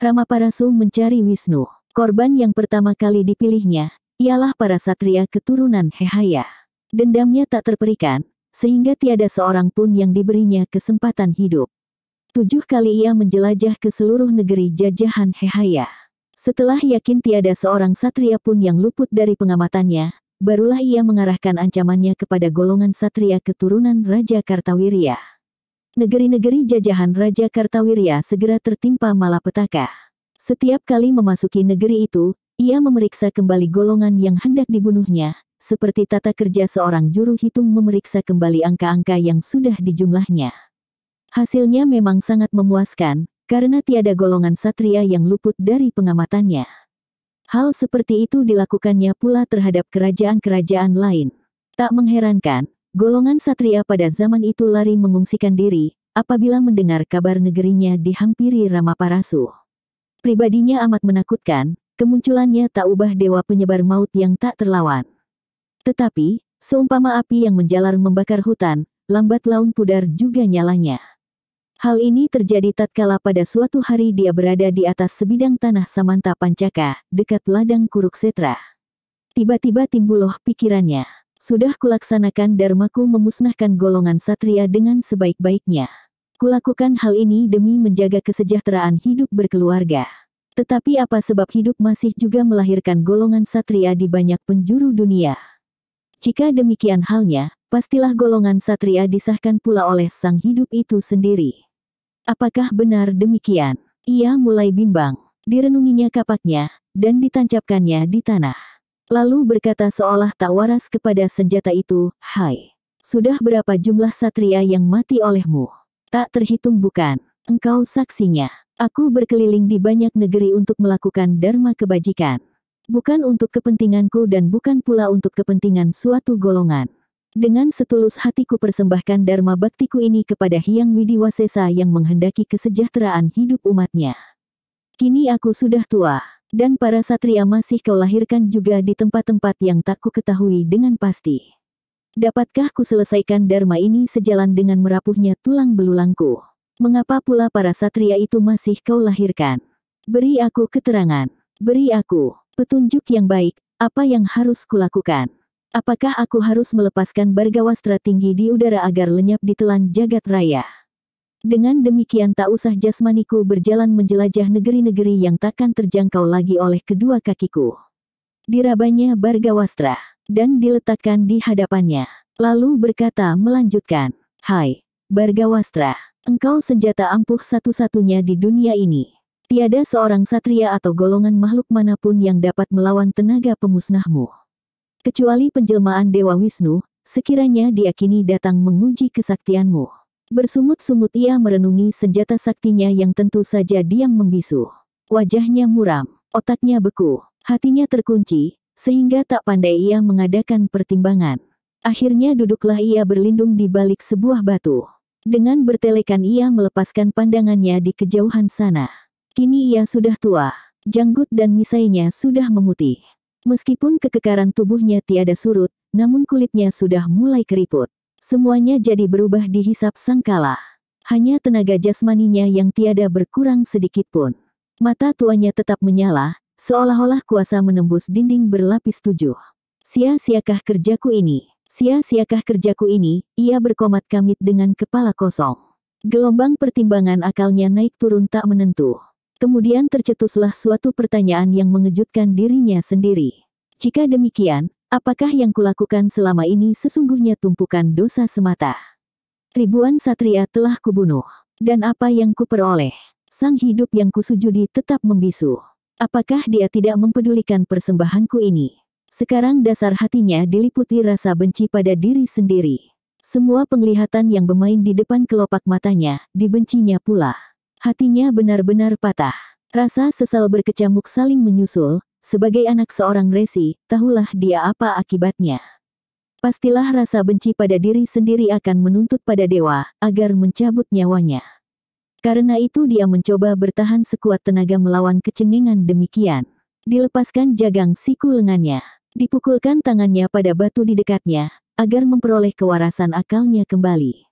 Ramaparasu mencari Wisnu. Korban yang pertama kali dipilihnya ialah para satria keturunan Hehaya. Dendamnya tak terperikan, sehingga tiada seorang pun yang diberinya kesempatan hidup. 7 kali ia menjelajah ke seluruh negeri jajahan Hehaya. Setelah yakin tiada seorang satria pun yang luput dari pengamatannya, barulah ia mengarahkan ancamannya kepada golongan satria keturunan Raja Kartawirya. Negeri-negeri jajahan Raja Kartawirya segera tertimpa malapetaka. Setiap kali memasuki negeri itu, ia memeriksa kembali golongan yang hendak dibunuhnya, seperti tata kerja seorang juru hitung memeriksa kembali angka-angka yang sudah dijumlahnya. Hasilnya memang sangat memuaskan, karena tiada golongan satria yang luput dari pengamatannya. Hal seperti itu dilakukannya pula terhadap kerajaan-kerajaan lain. Tak mengherankan, golongan satria pada zaman itu lari mengungsikan diri, apabila mendengar kabar negerinya dihampiri Ramaparasu. Pribadinya amat menakutkan, kemunculannya tak ubah dewa penyebar maut yang tak terlawan. Tetapi, seumpama api yang menjalar membakar hutan, lambat laun pudar juga nyalanya. Hal ini terjadi tatkala pada suatu hari dia berada di atas sebidang tanah Samanta Pancaka, dekat ladang Kuruksetra. Tiba-tiba timbullah pikirannya, sudah kulaksanakan dharmaku memusnahkan golongan satria dengan sebaik-baiknya. Kulakukan hal ini demi menjaga kesejahteraan hidup berkeluarga. Tetapi apa sebab hidup masih juga melahirkan golongan satria di banyak penjuru dunia? Jika demikian halnya, pastilah golongan satria disahkan pula oleh sang hidup itu sendiri. Apakah benar demikian? Ia mulai bimbang. Direnunginya kapaknya, dan ditancapkannya di tanah. Lalu berkata seolah tak waras kepada senjata itu, "Hai, sudah berapa jumlah satria yang mati olehmu? Tak terhitung bukan? Engkau saksinya. Aku berkeliling di banyak negeri untuk melakukan dharma kebajikan. Bukan untuk kepentinganku dan bukan pula untuk kepentingan suatu golongan. Dengan setulus hatiku persembahkan dharma baktiku ini kepada Hyang Widiwasesa yang menghendaki kesejahteraan hidup umatnya. Kini aku sudah tua, dan para satria masih kau lahirkan juga di tempat-tempat yang tak ku ketahui dengan pasti. Dapatkah ku selesaikan dharma ini sejalan dengan merapuhnya tulang belulangku? Mengapa pula para satria itu masih kau lahirkan? Beri aku keterangan, beri aku petunjuk yang baik, apa yang harus kulakukan? Apakah aku harus melepaskan Bargawastra tinggi di udara agar lenyap ditelan jagat raya? Dengan demikian tak usah jasmaniku berjalan menjelajah negeri-negeri yang takkan terjangkau lagi oleh kedua kakiku." Dirabanya Bargawastra, dan diletakkan di hadapannya. Lalu berkata melanjutkan, "Hai, Bargawastra, engkau senjata ampuh satu-satunya di dunia ini. Tiada seorang satria atau golongan makhluk manapun yang dapat melawan tenaga pemusnahmu. Kecuali penjelmaan Dewa Wisnu, sekiranya dia kini datang menguji kesaktianmu." Bersungut-sungut ia merenungi senjata saktinya yang tentu saja diam membisu. Wajahnya muram, otaknya beku, hatinya terkunci, sehingga tak pandai ia mengadakan pertimbangan. Akhirnya duduklah ia berlindung di balik sebuah batu. Dengan bertelekan ia melepaskan pandangannya di kejauhan sana. Kini ia sudah tua, janggut dan misainya sudah memutih. Meskipun kekekaran tubuhnya tiada surut, namun kulitnya sudah mulai keriput. Semuanya jadi berubah dihisap sangkala. Hanya tenaga jasmaninya yang tiada berkurang sedikit pun. Mata tuanya tetap menyala, seolah-olah kuasa menembus dinding berlapis 7. "Sia-siakah kerjaku ini? Sia-siakah kerjaku ini?" Ia berkomat kamit dengan kepala kosong. Gelombang pertimbangan akalnya naik turun tak menentu. Kemudian tercetuslah suatu pertanyaan yang mengejutkan dirinya sendiri. Jika demikian, apakah yang kulakukan selama ini sesungguhnya tumpukan dosa semata? Ribuan satria telah kubunuh. Dan apa yang kuperoleh? Sang hidup yang kusujudi tetap membisu. Apakah dia tidak mempedulikan persembahanku ini? Sekarang dasar hatinya diliputi rasa benci pada diri sendiri. Semua penglihatan yang bermain di depan kelopak matanya, dibencinya pula. Hatinya benar-benar patah. Rasa sesal berkecamuk saling menyusul. Sebagai anak seorang resi, tahulah dia apa akibatnya. Pastilah rasa benci pada diri sendiri akan menuntut pada dewa, agar mencabut nyawanya. Karena itu dia mencoba bertahan sekuat tenaga melawan kecengengan demikian. Dilepaskan jagang siku lengannya. Dipukulkan tangannya pada batu di dekatnya, agar memperoleh kewarasan akalnya kembali.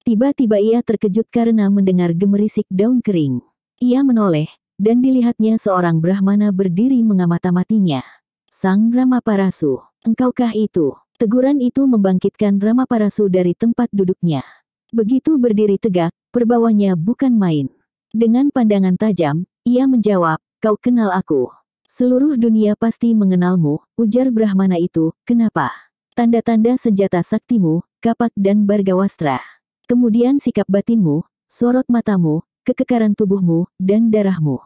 Tiba-tiba ia terkejut karena mendengar gemerisik daun kering. Ia menoleh, dan dilihatnya seorang Brahmana berdiri mengamati-matinya. Sang Ramaparasu, "Engkaukah itu?" Teguran itu membangkitkan Ramaparasu dari tempat duduknya. Begitu berdiri tegak, perbawanya bukan main. Dengan pandangan tajam, ia menjawab, "Kau kenal aku. Seluruh dunia pasti mengenalmu," ujar Brahmana itu. "Kenapa?" "Tanda-tanda senjata saktimu, kapak dan bargawastra. Kemudian sikap batinmu, sorot matamu, kekekaran tubuhmu, dan darahmu."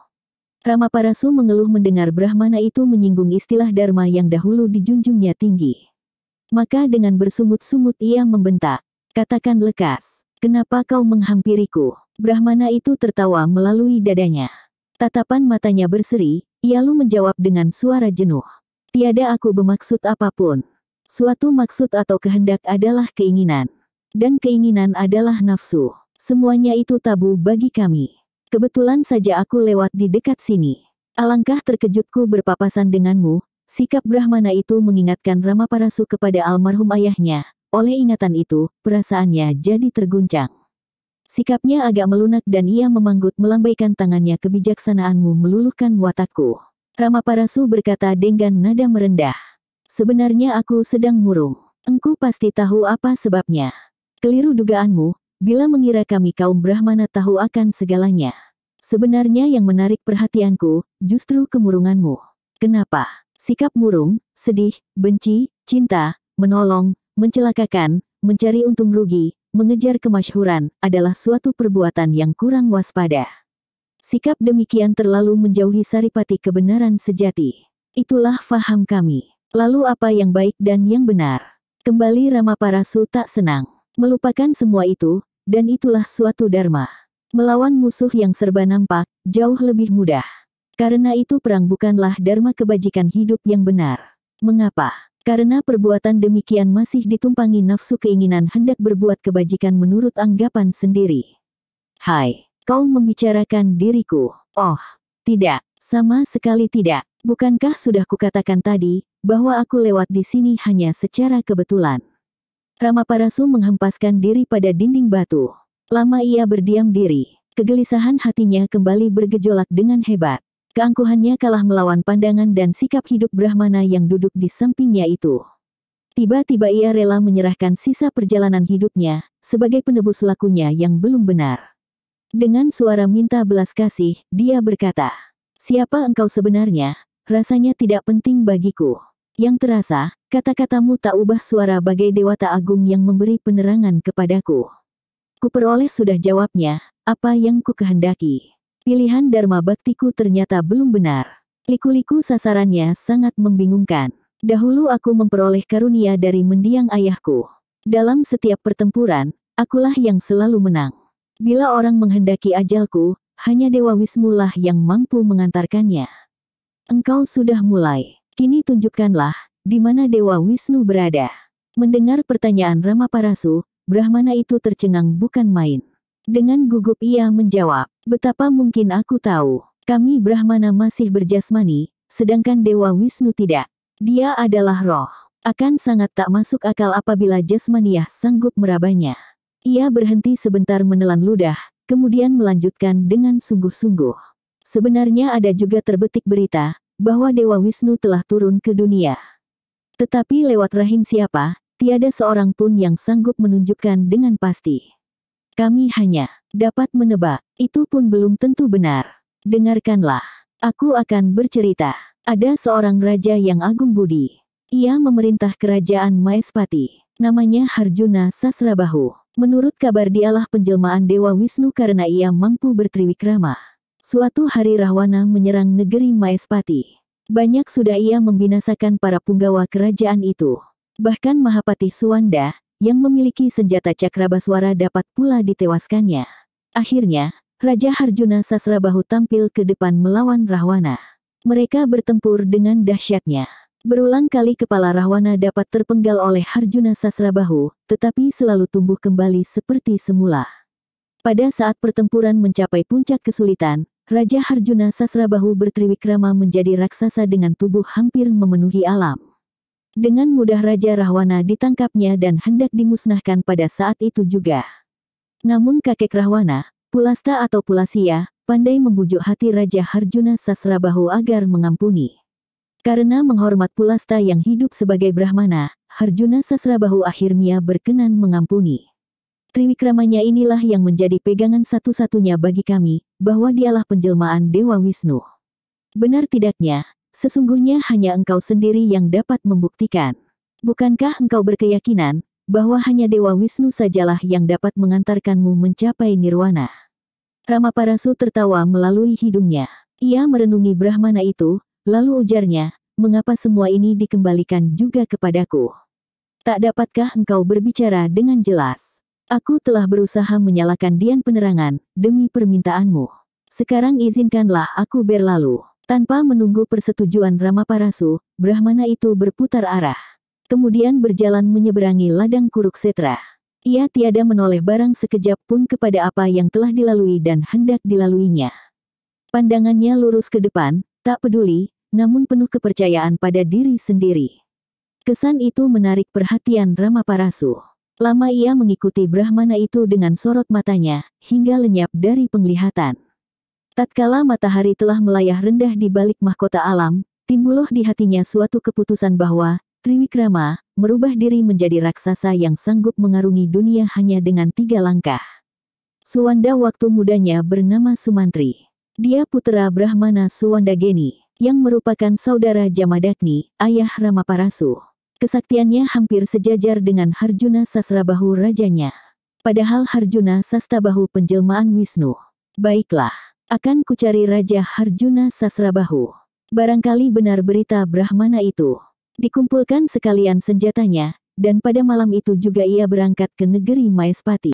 Ramaparasu mengeluh mendengar Brahmana itu menyinggung istilah dharma yang dahulu dijunjungnya tinggi. Maka dengan bersungut-sungut ia membentak, "Katakan lekas, kenapa kau menghampiriku?" Brahmana itu tertawa melalui dadanya. Tatapan matanya berseri, ia lalu menjawab dengan suara jenuh, "Tiada aku bermaksud apapun. Suatu maksud atau kehendak adalah keinginan. Dan keinginan adalah nafsu. Semuanya itu tabu bagi kami. Kebetulan saja aku lewat di dekat sini. Alangkah terkejutku berpapasan denganmu." Sikap Brahmana itu mengingatkan Ramaparasu kepada almarhum ayahnya. Oleh ingatan itu, perasaannya jadi terguncang. Sikapnya agak melunak dan ia memanggut melambaikan tangannya. "Kebijaksanaanmu meluluhkan watakku." Ramaparasu berkata dengan nada merendah, "Sebenarnya aku sedang murung. Engkau pasti tahu apa sebabnya. Keliru dugaanmu, bila mengira kami kaum Brahmana tahu akan segalanya. Sebenarnya yang menarik perhatianku, justru kemurunganmu. Kenapa? Sikap murung, sedih, benci, cinta, menolong, mencelakakan, mencari untung rugi, mengejar kemasyhuran, adalah suatu perbuatan yang kurang waspada. Sikap demikian terlalu menjauhi saripati kebenaran sejati. Itulah faham kami. Lalu apa yang baik dan yang benar?" Kembali Ramaparasu tak senang. Melupakan semua itu, dan itulah suatu dharma. Melawan musuh yang serba nampak, jauh lebih mudah. Karena itu perang bukanlah dharma kebajikan hidup yang benar. Mengapa? Karena perbuatan demikian masih ditumpangi nafsu keinginan hendak berbuat kebajikan menurut anggapan sendiri. "Hai, kau membicarakan diriku?" "Oh, tidak, sama sekali tidak. Bukankah sudah kukatakan tadi, bahwa aku lewat di sini hanya secara kebetulan?" Ramaparasu menghempaskan diri pada dinding batu. Lama ia berdiam diri. Kegelisahan hatinya kembali bergejolak dengan hebat. Keangkuhannya kalah melawan pandangan dan sikap hidup Brahmana yang duduk di sampingnya itu. Tiba-tiba ia rela menyerahkan sisa perjalanan hidupnya, sebagai penebus lakunya yang belum benar. Dengan suara minta belas kasih, dia berkata, "Siapa engkau sebenarnya? Rasanya tidak penting bagiku. Yang terasa, kata-katamu tak ubah suara bagai dewata agung yang memberi penerangan kepadaku. Kuperoleh sudah jawabnya, apa yang ku kehendaki. Pilihan dharma baktiku ternyata belum benar. Liku-liku sasarannya sangat membingungkan. Dahulu aku memperoleh karunia dari mendiang ayahku. Dalam setiap pertempuran, akulah yang selalu menang. Bila orang menghendaki ajalku, hanya Dewa Wisnu lah yang mampu mengantarkannya. Engkau sudah mulai. Kini tunjukkanlah, di mana Dewa Wisnu berada." Mendengar pertanyaan Ramaparasu, Brahmana itu tercengang bukan main. Dengan gugup ia menjawab, "Betapa mungkin aku tahu. Kami Brahmana masih berjasmani, sedangkan Dewa Wisnu tidak. Dia adalah roh. Akan sangat tak masuk akal apabila jasmaniah sanggup merabanya." Ia berhenti sebentar menelan ludah, kemudian melanjutkan dengan sungguh-sungguh. "Sebenarnya ada juga terbetik berita, bahwa Dewa Wisnu telah turun ke dunia. Tetapi lewat rahim siapa, tiada seorang pun yang sanggup menunjukkan dengan pasti. Kami hanya dapat menebak, itu pun belum tentu benar. Dengarkanlah, aku akan bercerita. Ada seorang raja yang agung budi. Ia memerintah kerajaan Maespati. Namanya Harjuna Sasrabahu. Menurut kabar dialah penjelmaan Dewa Wisnu karena ia mampu bertriwikrama. Suatu hari Rahwana menyerang negeri Maespati. Banyak sudah ia membinasakan para punggawa kerajaan itu. Bahkan Mahapati Suwanda, yang memiliki senjata Cakrabaswara dapat pula ditewaskannya. Akhirnya, Raja Harjuna Sasrabahu tampil ke depan melawan Rahwana. Mereka bertempur dengan dahsyatnya. Berulang kali kepala Rahwana dapat terpenggal oleh Harjuna Sasrabahu, tetapi selalu tumbuh kembali seperti semula. Pada saat pertempuran mencapai puncak kesulitan, Raja Harjuna Sasrabahu bertriwikrama menjadi raksasa dengan tubuh hampir memenuhi alam. Dengan mudah Raja Rahwana ditangkapnya dan hendak dimusnahkan pada saat itu juga. Namun kakek Rahwana, Pulasta atau Pulasya, pandai membujuk hati Raja Harjuna Sasrabahu agar mengampuni. Karena menghormat Pulasta yang hidup sebagai Brahmana, Harjuna Sasrabahu akhirnya berkenan mengampuni. Triwikramanya inilah yang menjadi pegangan satu-satunya bagi kami, bahwa dialah penjelmaan Dewa Wisnu. Benar tidaknya, sesungguhnya hanya engkau sendiri yang dapat membuktikan. Bukankah engkau berkeyakinan, bahwa hanya Dewa Wisnu sajalah yang dapat mengantarkanmu mencapai nirwana? Ramaparasu tertawa melalui hidungnya. Ia merenungi Brahmana itu, lalu ujarnya, mengapa semua ini dikembalikan juga kepadaku? Tak dapatkah engkau berbicara dengan jelas? Aku telah berusaha menyalakan dian penerangan, demi permintaanmu. Sekarang izinkanlah aku berlalu. Tanpa menunggu persetujuan Ramaparasu, Brahmana itu berputar arah. Kemudian berjalan menyeberangi ladang Kuruksetra. Ia tiada menoleh barang sekejap pun kepada apa yang telah dilalui dan hendak dilaluinya. Pandangannya lurus ke depan, tak peduli, namun penuh kepercayaan pada diri sendiri. Kesan itu menarik perhatian Ramaparasu. Lama ia mengikuti Brahmana itu dengan sorot matanya, hingga lenyap dari penglihatan. Tatkala matahari telah melayah rendah di balik mahkota alam, timbullah di hatinya suatu keputusan bahwa Triwikrama merubah diri menjadi raksasa yang sanggup mengarungi dunia hanya dengan 3 langkah. Suwanda waktu mudanya bernama Sumantri. Dia putra Brahmana Suwandageni, yang merupakan saudara Jamadagni, ayah Ramaparasu. Kesaktiannya hampir sejajar dengan Harjuna Sasrabahu rajanya. Padahal Harjuna Sastabahu penjelmaan Wisnu. Baiklah, akan kucari Raja Harjuna Sasrabahu. Barangkali benar berita Brahmana itu. Dikumpulkan sekalian senjatanya, dan pada malam itu juga ia berangkat ke negeri Maespati.